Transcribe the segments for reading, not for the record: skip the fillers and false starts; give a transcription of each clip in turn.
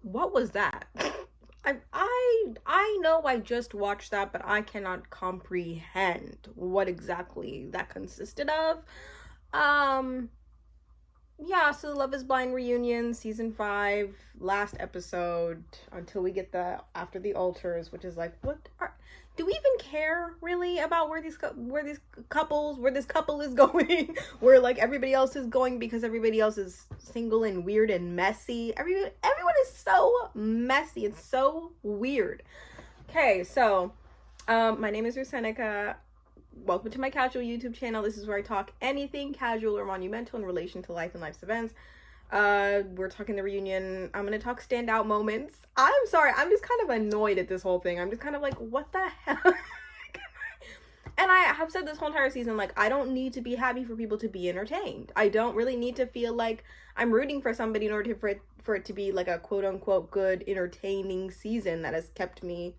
What was that? I know I just watched that, but I cannot comprehend what exactly that consisted of. Um, yeah, so Love is Blind reunion, season 5, last episode, until we get the After the Altars, which is like, do we even care really about where this couple is going, where like everybody else is going, because everybody else is single and weird and messy. Everyone is so messy. It's so weird. Okay, so my name is Rusenica. Welcome to my casual YouTube channel. This is where I talk anything casual or monumental in relation to life and life's events. We're talking the reunion. I'm gonna talk standout moments. I'm sorry, I'm just kind of annoyed at this whole thing. I'm just kind of like, what the hell? And I have said this whole entire season, like, I don't need to be happy for people to be entertained. I don't really need to feel like I'm rooting for somebody in order for it to be like a quote unquote good, entertaining season that has kept me,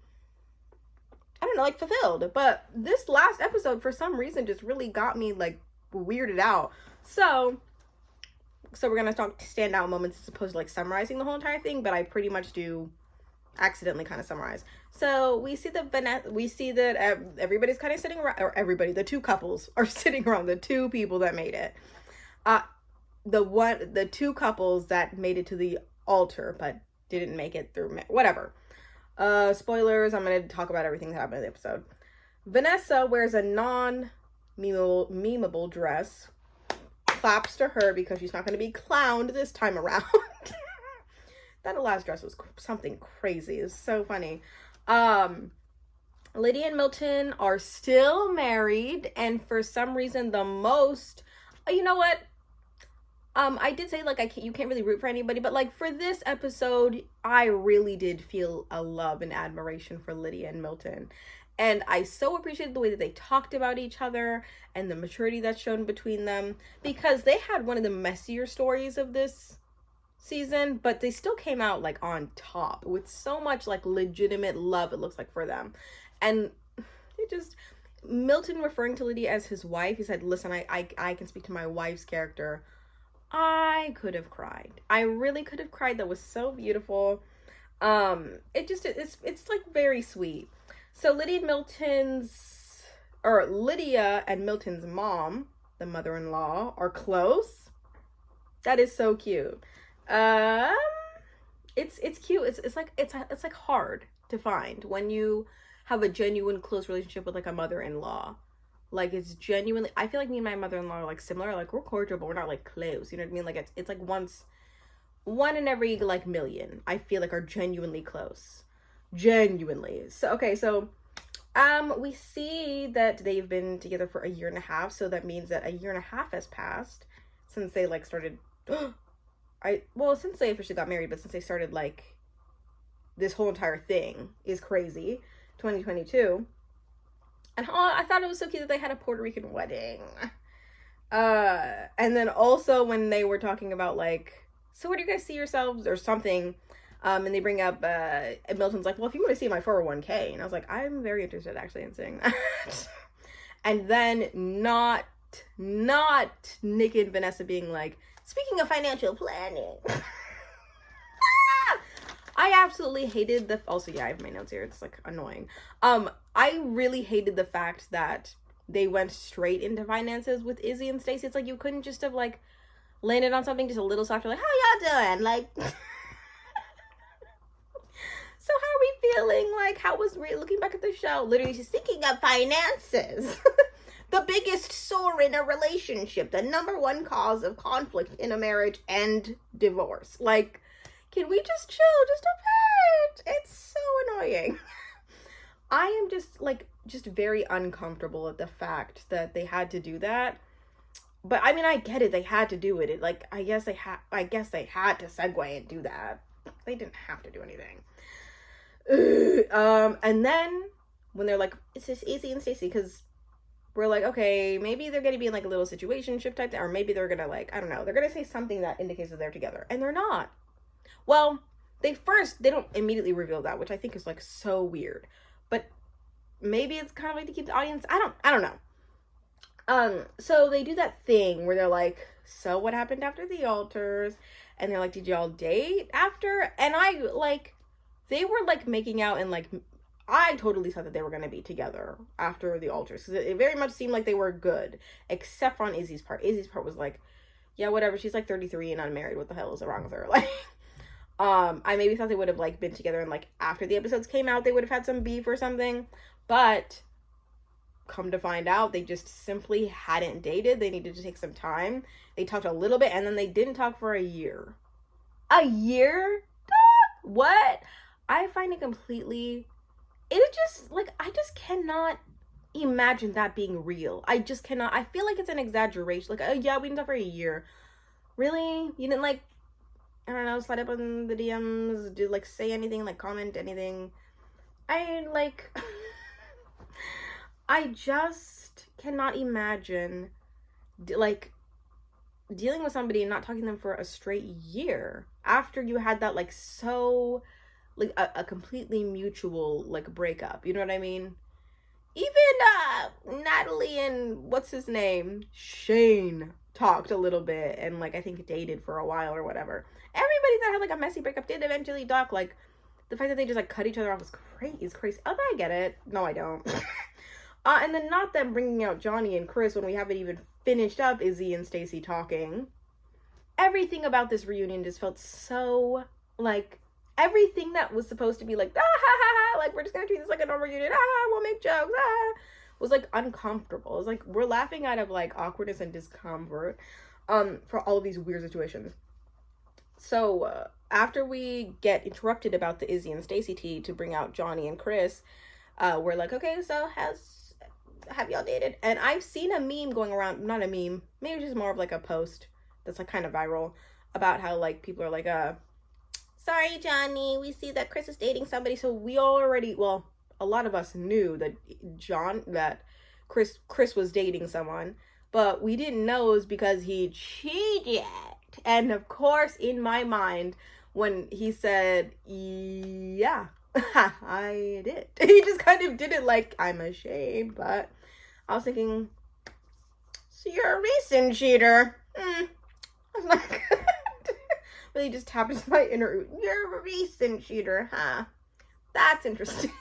I don't know, like fulfilled. But this last episode, for some reason, just really got me like weirded out. So we're gonna talk standout moments as opposed to like summarizing the whole entire thing, but I pretty much do accidentally kind of summarize. So we see that everybody's kind of sitting around, or everybody, the two couples are sitting around, the two people that made it. The two couples that made it to the altar but didn't make it through, whatever. Spoilers, I'm going to talk about everything that happened in the episode. Vanessa wears a non-memeable dress. Claps to her because she's not going to be clowned this time around. That last dress was something crazy. It's so funny. Lydia and Milton are still married, and for some reason you know what? I did say like you can't really root for anybody, but like for this episode, I really did feel a love and admiration for Lydia and Milton. And I so appreciated the way that they talked about each other and the maturity that's shown between them, because they had one of the messier stories of this season, but they still came out like on top with so much like legitimate love, it looks like, for them. And it just, Milton referring to Lydia as his wife, he said, listen, I can speak to my wife's character. I could have cried. I really could have cried. That was so beautiful. It's like very sweet. So Lydia and Milton's mom, the mother-in-law, are close. That is so cute. It's cute. It's like hard to find when you have a genuine close relationship with like a mother-in-law. Like, it's genuinely, I feel like me and my mother-in-law are like similar. Like, we're cordial, but we're not like close. You know what I mean? Like, it's like one in every like million, I feel like, are genuinely close. Genuinely. So okay, so we see that they've been together for 1.5 years. So that means that 1.5 years has passed since they like started since they officially got married, but since they started like this whole entire thing is crazy. 2022. And I thought it was so cute that they had a Puerto Rican wedding. And then also when they were talking about like, so where do you guys see yourselves or something? And they bring up, Milton's like, well, if you want to see my 401k. And I was like, I'm very interested actually in seeing that. And then not Nick and Vanessa being like, speaking of financial planning. I absolutely hated also, yeah, I have my notes here. It's like annoying. I really hated the fact that they went straight into finances with Izzy and Stacy. It's like you couldn't just have like landed on something just a little softer, like, how y'all doing? Like, so how are we feeling? Like, how was looking back at the show? Literally, she's thinking of finances. The biggest sore in a relationship, the number one cause of conflict in a marriage and divorce. Like, can we just chill just a bit? It's so annoying. I am just very uncomfortable at the fact that they had to do that. But I mean, I get it. They had to do it. I guess they had to segue and do that. They didn't have to do anything. And then when they're like, it's just Izzy and Stacy, because we're like, okay, maybe they're gonna be in like a little situationship type thing, or maybe they're gonna like, I don't know, they're gonna say something that indicates that they're together, and they're not. Well, they don't immediately reveal that, which I think is like so weird. But maybe it's kind of like to keep the audience. I don't know. So they do that thing where they're like, so what happened after the altars? And they're like, did y'all date after? And I, like, they were, like, making out and, like, I totally thought that they were going to be together after the altars. Because it very much seemed like they were good. Except for on Izzy's part. Izzy's part was like, yeah, whatever. She's, like, 33 and unmarried. What the hell is wrong with her? Like, I maybe thought they would have, like, been together and, like, after the episodes came out, they would have had some beef or something. But come to find out, they just simply hadn't dated. They needed to take some time. They talked a little bit, and then they didn't talk for a year. A year? What? I find it completely... It just, like, I just cannot imagine that being real. I just cannot. I feel like it's an exaggeration. Like, oh, yeah, we didn't talk for a year. Really? You didn't, like, I don't know, slide up on the DMs, do, like, say anything, like, comment anything. I, like... I just cannot imagine, like, dealing with somebody and not talking to them for a straight year after you had that, like, so, like, a completely mutual, like, breakup. You know what I mean? Even Natalie and what's his name? Shane talked a little bit and, like, I think dated for a while or whatever. Everybody that had, like, a messy breakup did eventually talk. Like, the fact that they just, like, cut each other off was crazy. It's crazy. Oh, I get it. No, I don't. And then not them bringing out Johnny and Chris when we haven't even finished up Izzy and Stacy talking. Everything about this reunion just felt so, like, everything that was supposed to be like, ah, ha, ha, ha, like, we're just gonna treat this like a normal reunion, ah, we'll make jokes, ah, was, like, uncomfortable. It was, like, we're laughing out of, like, awkwardness and discomfort, for all of these weird situations. So, after we get interrupted about the Izzy and Stacy tea to bring out Johnny and Chris, we're like, okay, so have y'all dated? And I've seen a meme going around, not a meme, maybe just more of like a post that's like kind of viral about how like people are like, sorry Johnny, we see that Chris is dating somebody. So we already, well, a lot of us knew that Chris was dating someone, but we didn't know it was because he cheated. And of course, in my mind, when he said, yeah, I did. He just kind of did it like, I'm ashamed, but I was thinking, so you're a recent cheater. I was like, really just tapped into my inner, you're a recent cheater, huh? That's interesting.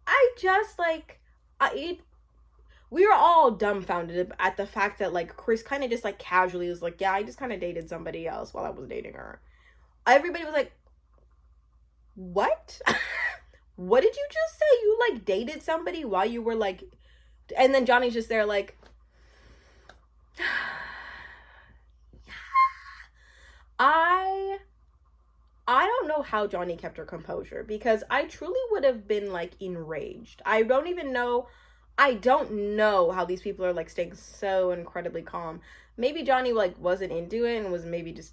I just, like, we were all dumbfounded at the fact that, like, Chris kind of just, like, casually was like, yeah, I just kind of dated somebody else while I was dating her. Everybody was like, what? What did you just say? You, like, dated somebody while you were, like... And then Johnny's just there, like... I don't know how Johnny kept her composure, because I truly would have been, like, enraged. I don't know how these people are, like, staying so incredibly calm. Maybe Johnny, like, wasn't into it and was maybe just...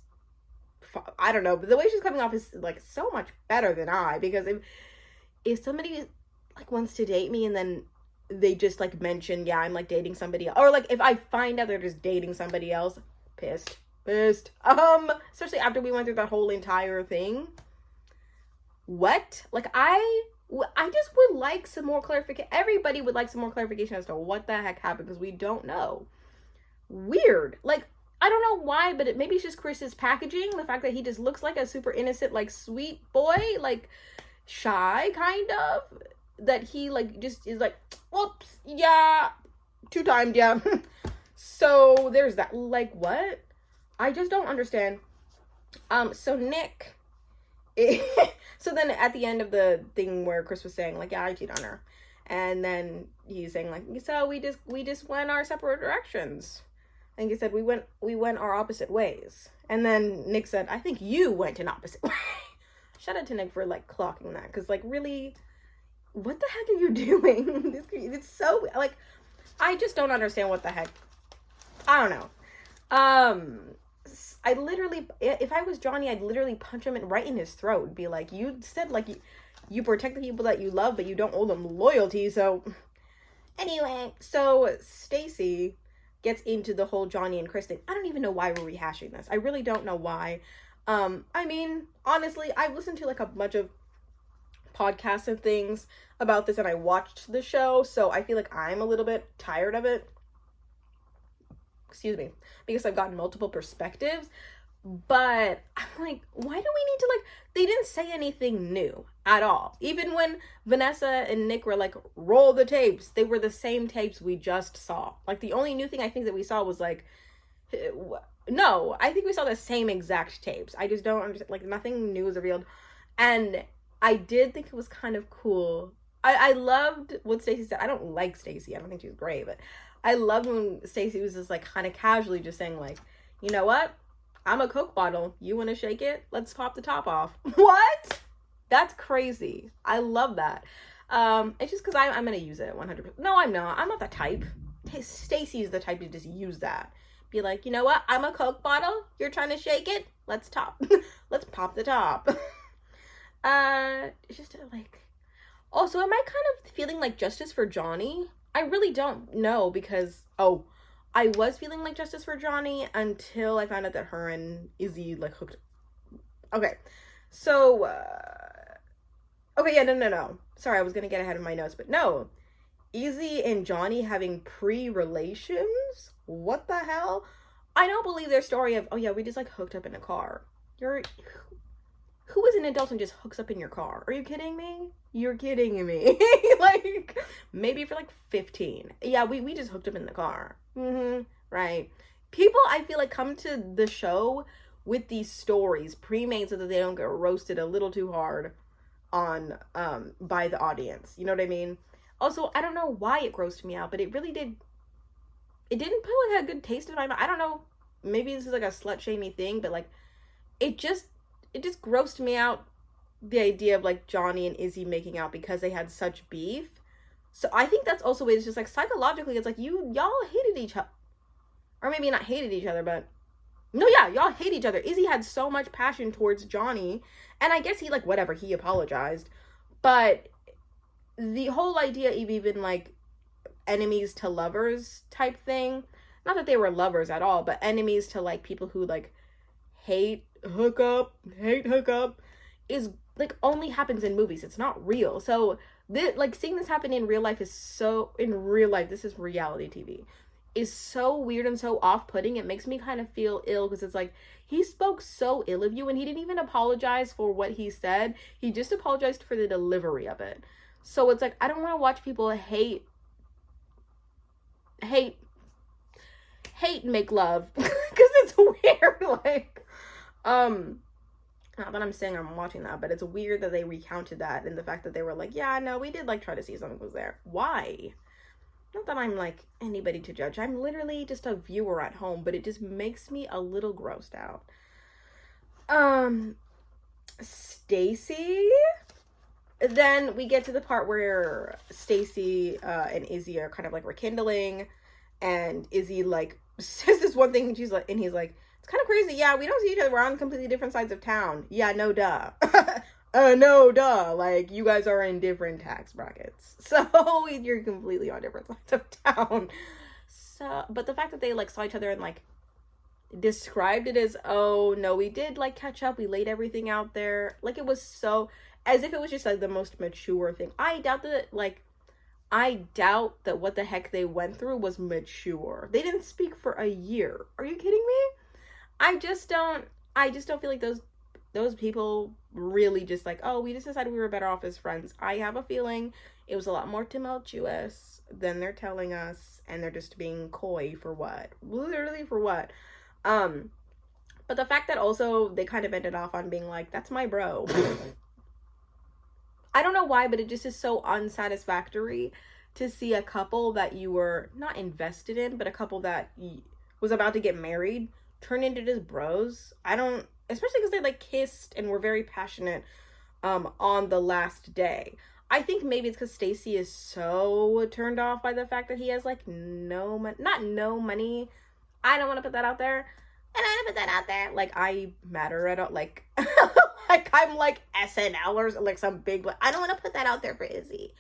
I don't know, but the way she's coming off is, like, so much better than I, because if somebody, like, wants to date me and then they just, like, mention, yeah, I'm, like, dating somebody else, or, like, if I find out they're just dating somebody else, pissed, especially after we went through that whole entire thing. What? Like, I just would like some more clarification. Everybody would like some more clarification as to what the heck happened, because we don't know. Weird. Like, I don't know why, but maybe it's just Chris's packaging. The fact that he just looks like a super innocent, like, sweet boy, like, shy, kind of. That he, like, just is like, whoops, yeah, 2 times, yeah. So, there's that. Like, what? I just don't understand. So Nick... So then at the end of the thing where Chris was saying, like, yeah, I cheated on her. And then he's saying, like, so we just went our separate directions. And he said, we went our opposite ways. And then Nick said, I think you went an opposite way. Shout out to Nick for, like, clocking that. Because, like, really, what the heck are you doing? It's so, like, I just don't understand what the heck. I don't know. I literally, if I was Johnny, I'd literally punch him right in his throat. Be like, you said, like, you protect the people that you love, but you don't owe them loyalty. So, anyway, so Stacy gets into the whole Johnny and Chris thing. I don't even know why we're rehashing this. I really don't know why. I mean, honestly, I've listened to, like, a bunch of podcasts and things about this, and I watched the show, so I feel like I'm a little bit tired of it. Excuse me. Because I've gotten multiple perspectives. But I'm like, why do we need to, like, they didn't say anything new at all. Even when Vanessa and Nick were like, roll the tapes, they were the same tapes we just saw. Like, the only new thing I think that we saw was like, no, I think we saw the same exact tapes. I just don't understand, like, nothing new was revealed. And I did think it was kind of cool. I loved what Stacy said. I don't like Stacy. I don't think she's great, but I loved when Stacy was just like kind of casually just saying like, you know what? I'm a Coke bottle. You want to shake it? Let's pop the top off. What? That's crazy. I love that. It's just because I'm gonna use it 100%. No, I'm not. I'm not the type. Stacy's the type to just use that. Be like, you know what? I'm a Coke bottle. You're trying to shake it? Let's let's pop the top. It's just like. Also, am I kind of feeling like justice for Johnny? I really don't know because I was feeling like justice for Johnny until I found out that her and Izzy like hooked. Okay, so okay, yeah, no. Sorry, I was gonna get ahead of my notes, but no, Izzy and Johnny having pre-relations. What the hell? I don't believe their story of we just like hooked up in a car. Who is an adult and just hooks up in your car? Are you kidding me? You're kidding me. Like, maybe for like 15. Yeah, we just hooked up in the car. Right. People, I feel like, come to the show with these stories pre-made so that they don't get roasted a little too hard on by the audience. You know what I mean? Also, I don't know why it grossed me out, but it really did. It didn't put like a good taste in my mouth. I don't know. Maybe this is like a slut-shamey thing, but like, it just grossed me out, the idea of like Johnny and Izzy making out because they had such beef. So I think that's also it's just like psychologically it's like y'all hated each other, or maybe not hated each other, but no, yeah, y'all hate each other. Izzy had so much passion towards Johnny, and I guess he like whatever, he apologized, but the whole idea of even like enemies to lovers type thing, not that they were lovers at all, but enemies to like people who like hate hookup is like only happens in movies. It's not real. So like seeing this happen in real life is so in real life, this is reality TV, is so weird and so off-putting. It makes me kind of feel ill because it's like he spoke so ill of you and he didn't even apologize for what he said. He just apologized for the delivery of it. So it's like I don't want to watch people hate make love because it's weird. Like not that I'm saying I'm watching that, but it's weird that they recounted that and the fact that they were like, yeah, no, we did like try to see if something was there. Why? Not that I'm like anybody to judge. I'm literally just a viewer at home, but it just makes me a little grossed out. Stacy. Then we get to the part where Stacy and Izzy are kind of like rekindling, and Izzy like says this one thing, and he's like, it's kind of crazy. Yeah, we don't see each other. We're on completely different sides of town. Yeah, no duh. No duh. Like, you guys are in different tax brackets. So, you're completely on different sides of town. So, but the fact that they, like, saw each other and, like, described it as, oh, no, we did, like, catch up. We laid everything out there. Like, it was so, as if it was just, like, the most mature thing. I doubt that what the heck they went through was mature. They didn't speak for a year. Are you kidding me? I just don't feel like those people really just like, oh, we just decided we were better off as friends. I have a feeling it was a lot more tumultuous than they're telling us, and they're just being coy for what? Literally for what? But the fact that also they kind of ended off on being like, that's my bro. I don't know why, but it just is so unsatisfactory to see a couple that you were not invested in, but a couple that was about to get married turn into just bros. Especially because they like kissed and were very passionate on the last day. I think maybe it's because Stacy is so turned off by the fact that he has like no money. I don't want to put that out there. And I don't put that out there. Like, I matter at all. Like, like I'm like SNL or like some big, I don't want to put that out there for Izzy.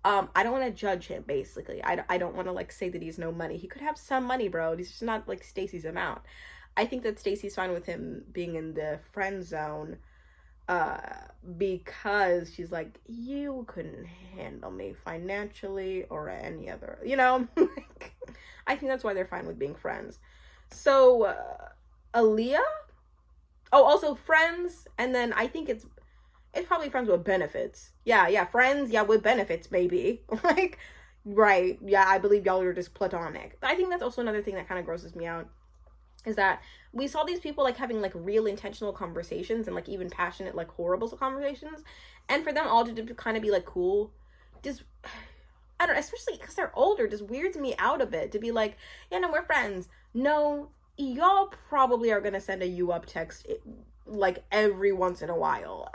I don't want to judge him, basically. I don't want to like say that he's no money. He could have some money, bro. He's just not like Stacy's amount. I think that Stacy's fine with him being in the friend zone because she's like, you couldn't handle me financially or any other, you know? I think that's why they're fine with being friends. So, Aaliyah, Oh, also Friends, and then I think it's probably Friends with benefits. Yeah, Friends, yeah, with benefits, baby. Like, right, yeah, I believe y'all are just platonic. But I think that's also another thing that kind of grosses me out, is that we saw these people like having like real intentional conversations and like even passionate, like horrible conversations, and for them all to kind of be like cool, just I don't know, especially because they're older, just weirds me out a bit to be like, yeah, no, we're friends. No, y'all probably are gonna send a you up text like every once in a while.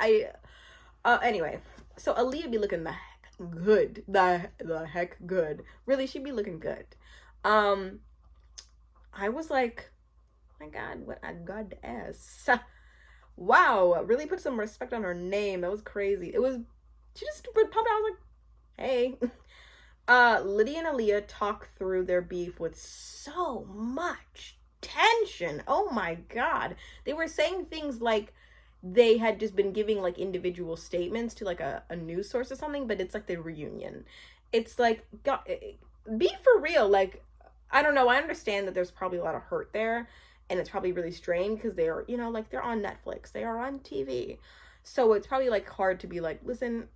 Anyway, so Aaliyah be looking the heck good, the heck good. Really, she'd be looking good. Um, I was like, my God, what a goddess! Wow, really put some respect on her name. That was crazy. It was, she just popped out. I was like, hey. Lydia and Aaliyah talk through their beef with so much tension. Oh my God. They were saying things like they had just been giving like individual statements to like a news source or something, but it's like the reunion. It's like, God, be for real. Like, I don't know. I understand that there's probably a lot of hurt there, and it's probably really strained because they are, like they're on Netflix, they are on TV. So it's probably like hard to be like, listen,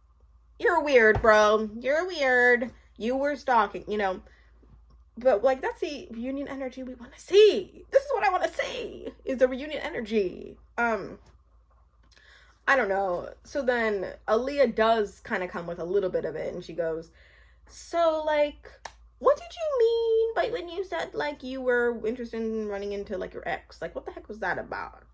you're weird, bro. You're weird. You were stalking. But like that's the reunion energy we want to see. This is what I want to see. Is the reunion energy. I don't know. So then Aaliyah does kind of come with a little bit of it, and she goes, "So like, what did you mean by when you said like you were interested in running into like your ex? Like, what the heck was that about?"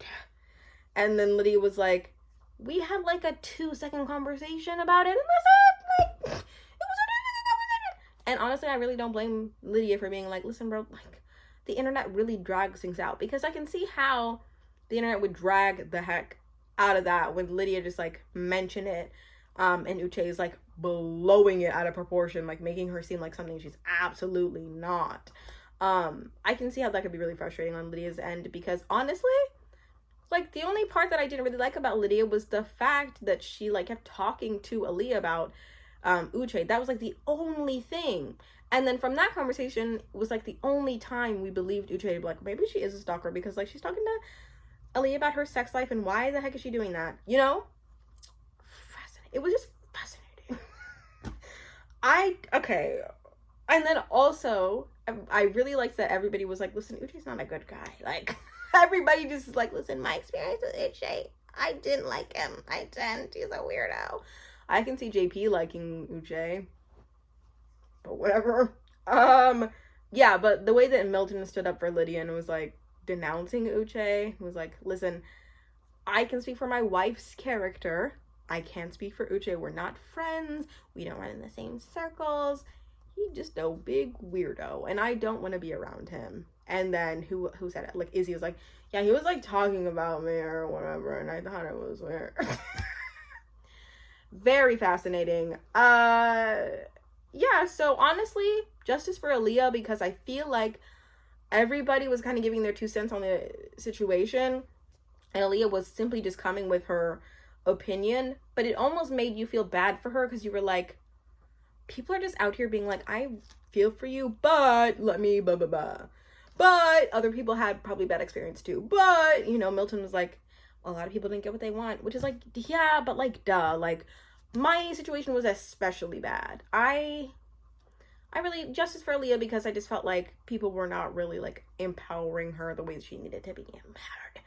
And then Lydia was like, "We had like a 2-second conversation about it, and that's it. Like, it was a 2-second conversation." And honestly, I really don't blame Lydia for being like, "Listen, bro, like, the internet really drags things out," because I can see how the internet would drag the heck out of that when Lydia just like mention it, and Uche is like blowing it out of proportion, like making her seem like something she's absolutely not. I can see how that could be really frustrating on Lydia's end, because honestly, like the only part that I didn't really like about Lydia was the fact that she like kept talking to Aaliyah about Uche. That was like the only thing. And then from that conversation was like the only time we believed Uche, like maybe she is a stalker, because like she's talking to Aaliyah about her sex life, and why the heck is she doing that? Fascinating. It was just fascinating. Okay. And then also, I really liked that everybody was like, listen, Uche's not a good guy. Like, everybody just is like, listen, my experience with Uche, I didn't like him. I didn't. He's a weirdo. I can see JP liking Uche, but whatever. Yeah, but the way that Milton stood up for Lydia and was like denouncing Uche, was like, listen, I can speak for my wife's character. I can't speak for Uche. We're not friends. We don't run in the same circles. He's just a big weirdo, and I don't want to be around him. And then who said it? Like Izzy was like, yeah, he was like talking about me or whatever, and I thought it was weird. Very fascinating. Yeah, so honestly, justice for Aaliyah, because I feel like everybody was kind of giving their 2 cents on the situation, and Aaliyah was simply just coming with her opinion, but it almost made you feel bad for her, because you were like, people are just out here being like, I feel for you, but let me blah blah blah. But other people had probably bad experience too. But Milton was like, well, a lot of people didn't get what they want, which is like, yeah, but like, duh, like my situation was especially bad. I really, justice for Aaliyah, because I just felt like people were not really like empowering her the way she needed to be empowered.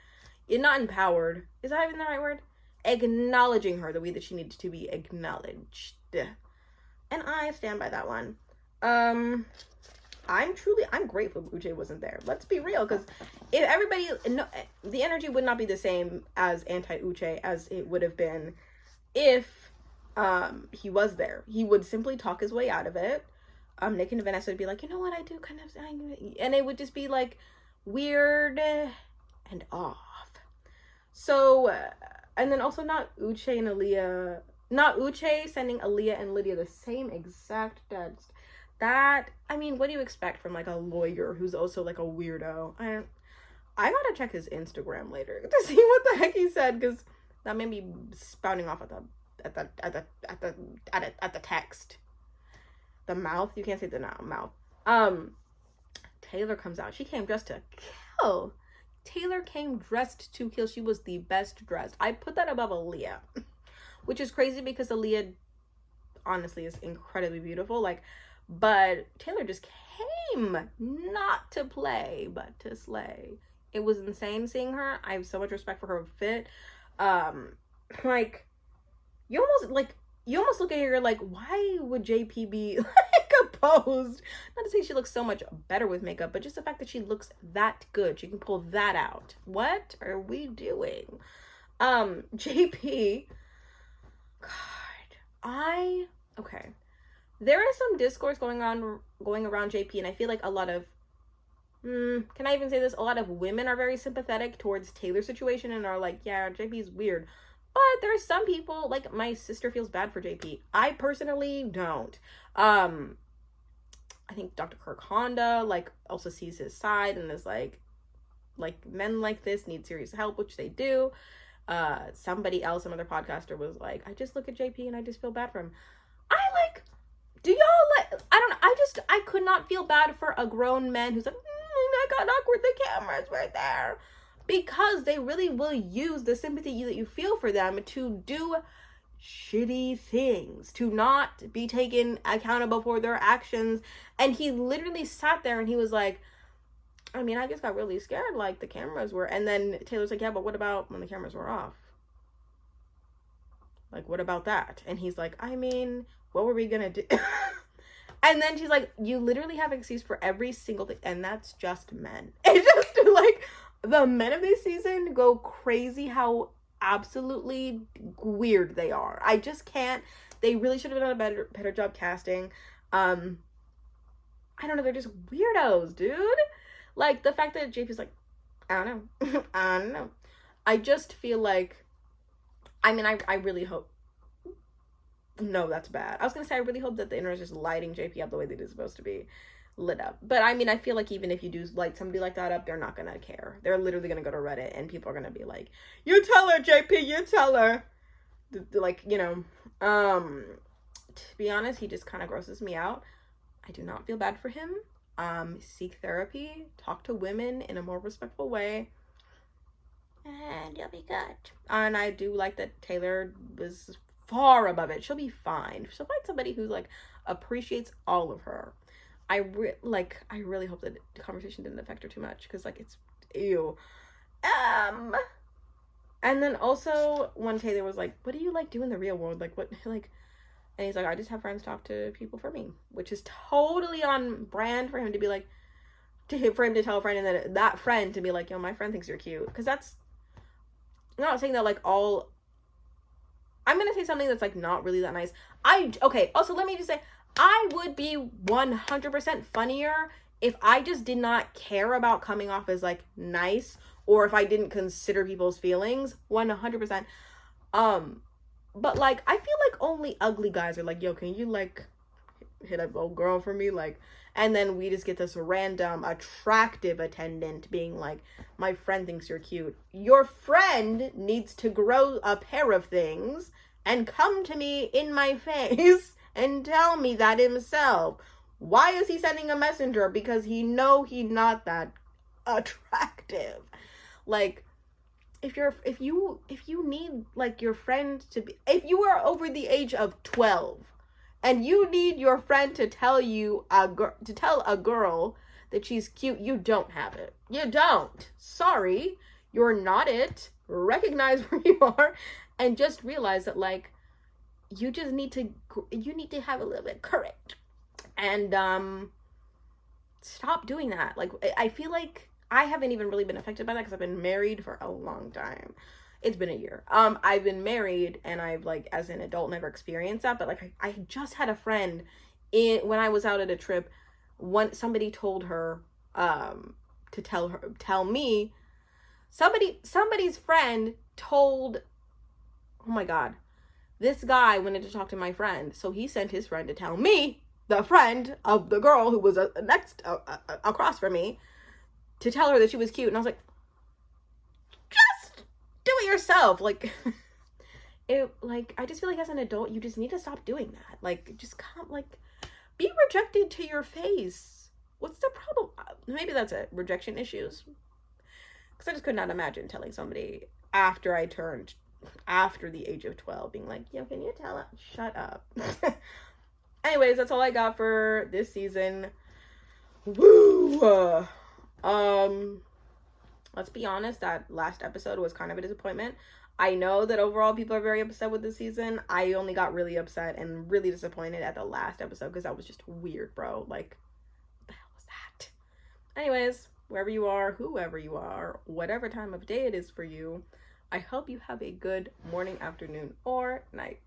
Not empowered. Is that even the right word? Acknowledging her the way that she needed to be acknowledged. And I stand by that one. I'm grateful Uche wasn't there. Let's be real, because if everybody, no, the energy would not be the same as anti-Uche as it would have been if he was there. He would simply talk his way out of it. Nick and Vanessa would be like, you know what, I do kind of, and it would just be like weird and off. So, and then also not Uche and Aaliyah. Not Uche sending Aaliyah and Lydia the same exact text. That, I mean, what do you expect from like a lawyer who's also like a weirdo? I gotta check his Instagram later to see what the heck he said, because that made me spouting off at the text. The mouth, you can't say the mouth. Taylor comes out. She came just to kill. Taylor came dressed to kill. She was the best dressed. I put that above Aaliyah, which is crazy because Aaliyah honestly is incredibly beautiful. Like, but Taylor just came not to play, but to slay. It was insane seeing her. I have so much respect for her fit. Like, you almost look at her, you're like, why would JP be like opposed? Not to say she looks so much better with makeup, but just the fact that she looks that good. She can pull that out. What are we doing? JP, God, okay. There is some discourse going around JP, and I feel like a lot of, can I even say this? A lot of women are very sympathetic towards Taylor's situation and are like, yeah, JP's weird. But there's some people, like my sister feels bad for JP. I personally don't. I think Dr. Kirk Honda, like, also sees his side and is like men like this need serious help, which they do. Somebody else, another podcaster, was like, I just look at JP and I just feel bad for him. Do y'all like, I don't know, I could not feel bad for a grown man who's like, I got awkward, the camera's right there. Because they really will use the sympathy that you feel for them to do shitty things, to not be taken accountable for their actions. And he literally sat there and he was like, I mean, I just got really scared, like the cameras were, and then Taylor's like, yeah, but what about when the cameras were off? Like, what about that? And he's like, I mean, what were we gonna do? And then she's like, you literally have excuse for every single thing, and that's just men. It's just like, the men of this season go crazy how absolutely weird they are. I just can't. They really should have done a better job casting. I don't know, they're just weirdos, dude. Like, the fact that JP's like, I don't know. I don't know. I just feel like, I mean, I really hope, no, that's bad. I was gonna say, I really hope that the internet is just lighting JP up the way that it's supposed to be lit up. But I mean, I feel like even if you do light somebody like that up, they're not gonna care. They're literally gonna go to Reddit and people are gonna be like, you tell her, JP, you tell her. Like, you know, to be honest, he just kind of grosses me out. I do not feel bad for him. Seek therapy, talk to women in a more respectful way, and you'll be good. And I do like that Taylor was far above it. She'll be fine. She'll find somebody who like appreciates all of her. I really hope that the conversation didn't affect her too much, because like it's ew. And then also when Taylor was like, what do you like do in the real world? Like, what, like, and he's like, I just have friends talk to people for me, which is totally on brand for him to be like, for him to tell a friend, and then that friend to be like, yo, my friend thinks you're cute. Because that's, I'm not saying that like all, I'm going to say something that's like not really that nice. Okay, also let me just say, I would be 100% funnier if I just did not care about coming off as like nice, or if I didn't consider people's feelings. 100%. But like, I feel like only ugly guys are like, yo, can you like hit up old girl for me? Like, and then we just get this random attractive attendant being like, my friend thinks you're cute. Your friend needs to grow a pair of things and come to me in my face and tell me that himself. Why is he sending a messenger? Because he he's not that attractive. Like, if you need like your friend to be, if you are over the age of 12 and you need your friend to tell a girl that she's cute, you don't have it. You don't. Sorry, you're not it. Recognize where you are and just realize that like you need to have a little bit of courage and stop doing that. Like, I feel like I haven't even really been affected by that because I've been married for a long time. It's been a year. I've been married and I've like as an adult never experienced that, but like I just had a friend when I was out at a trip, somebody told her to tell me, somebody's friend told, oh my god, this guy wanted to talk to my friend, so he sent his friend to tell me, the friend of the girl who was next across from me, to tell her that she was cute. And I was like, just do it yourself. Like, I just feel like as an adult, you just need to stop doing that. Like, just come, like, be rejected to your face. What's the problem? Maybe that's it. Rejection issues. Because I just could not imagine telling somebody after I turned, after the age of 12, being like, yo, can you tell it? Shut up. Anyways, that's all I got for this season. Woo! Let's be honest, that last episode was kind of a disappointment. I know that overall people are very upset with this season. I only got really upset and really disappointed at the last episode because that was just weird, bro. Like, what the hell was that? Anyways, wherever you are, whoever you are, whatever time of day it is for you, I hope you have a good morning, afternoon, or night.